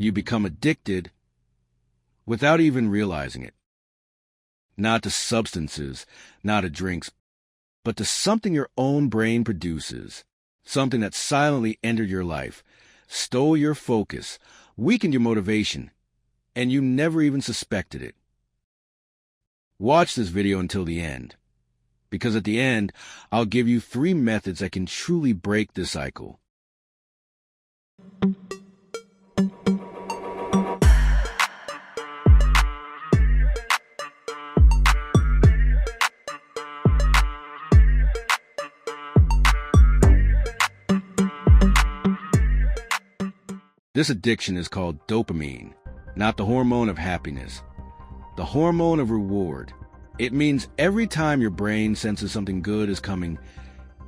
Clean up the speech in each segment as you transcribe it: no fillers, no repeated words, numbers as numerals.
You become addicted without even realizing it. Not to substances, not to drinks, but to something your own brain produces, something that silently entered your life, stole your focus, weakened your motivation, and you never even suspected it. Watch this video until the end, because at the end, I'll give you 3 methods that can truly break this cycle. This addiction is called dopamine, not the hormone of happiness, the hormone of reward. It means every time your brain senses something good is coming,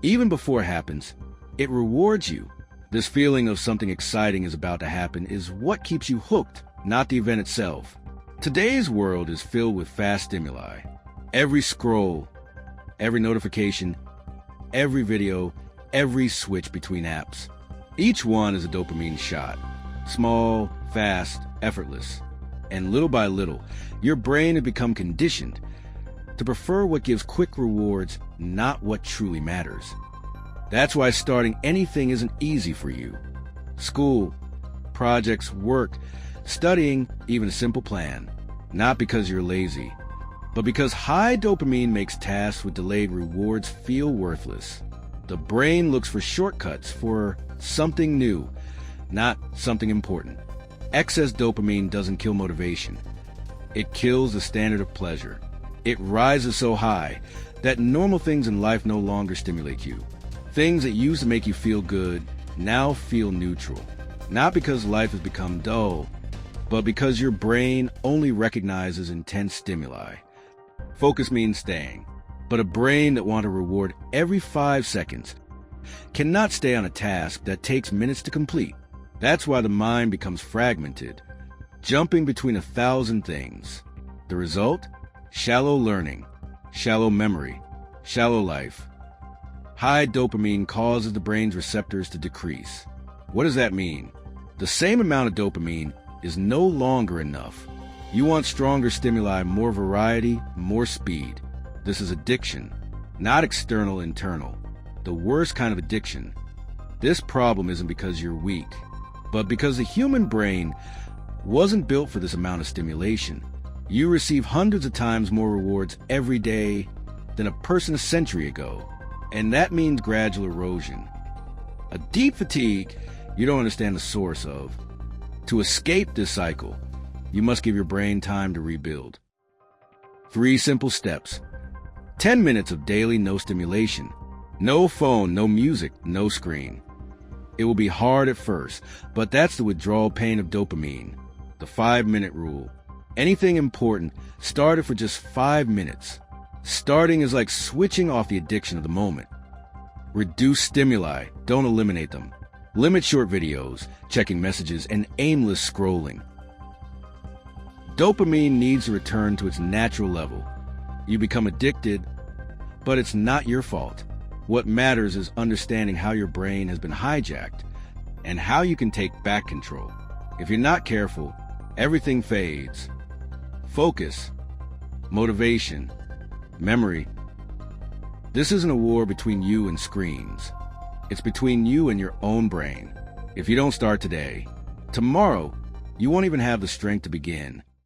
even before it happens, it rewards you. This feeling of something exciting is about to happen is what keeps you hooked, not the event itself. Today's world is filled with fast stimuli. Every scroll, every notification, every video, every switch between apps. Each one is a dopamine shot. Small, fast, effortless. And little by little, your brain has become conditioned to prefer what gives quick rewards, not what truly matters. That's why starting anything isn't easy for you. School, projects, work, studying, even a simple plan. Not because you're lazy, but because high dopamine makes tasks with delayed rewards feel worthless. The brain looks for shortcuts, for something new, not something important. Excess dopamine doesn't kill motivation. It kills the standard of pleasure. It rises so high that normal things in life no longer stimulate you. Things that used to make you feel good now feel neutral. Not because life has become dull, but because your brain only recognizes intense stimuli. Focus means staying, but a brain that wants a reward every 5 seconds cannot stay on a task that takes minutes to complete. That's why the mind becomes fragmented, jumping between 1,000 things. The result? Shallow learning, shallow memory, shallow life. High dopamine causes the brain's receptors to decrease. What does that mean? The same amount of dopamine is no longer enough. You want stronger stimuli, more variety, more speed. This is addiction, not external, internal. The worst kind of addiction. This problem isn't because you're weak, but because the human brain wasn't built for this amount of stimulation. You receive hundreds of times more rewards every day than a person a century ago, and that means gradual erosion. A deep fatigue you don't understand the source of. To escape this cycle, you must give your brain time to rebuild. 3 simple steps. 10 minutes of daily no stimulation. No phone, no music, no screen. It will be hard at first, but that's the withdrawal pain of dopamine. The 5-minute rule. Anything important, start it for just 5 minutes. Starting is like switching off the addiction of the moment. Reduce stimuli, don't eliminate them. Limit short videos, checking messages, and aimless scrolling. Dopamine needs to return to its natural level. You become addicted, but it's not your fault. What matters is understanding how your brain has been hijacked and how you can take back control. If you're not careful, everything fades. Focus, motivation, memory. This isn't a war between you and screens. It's between you and your own brain. If you don't start today, tomorrow, you won't even have the strength to begin.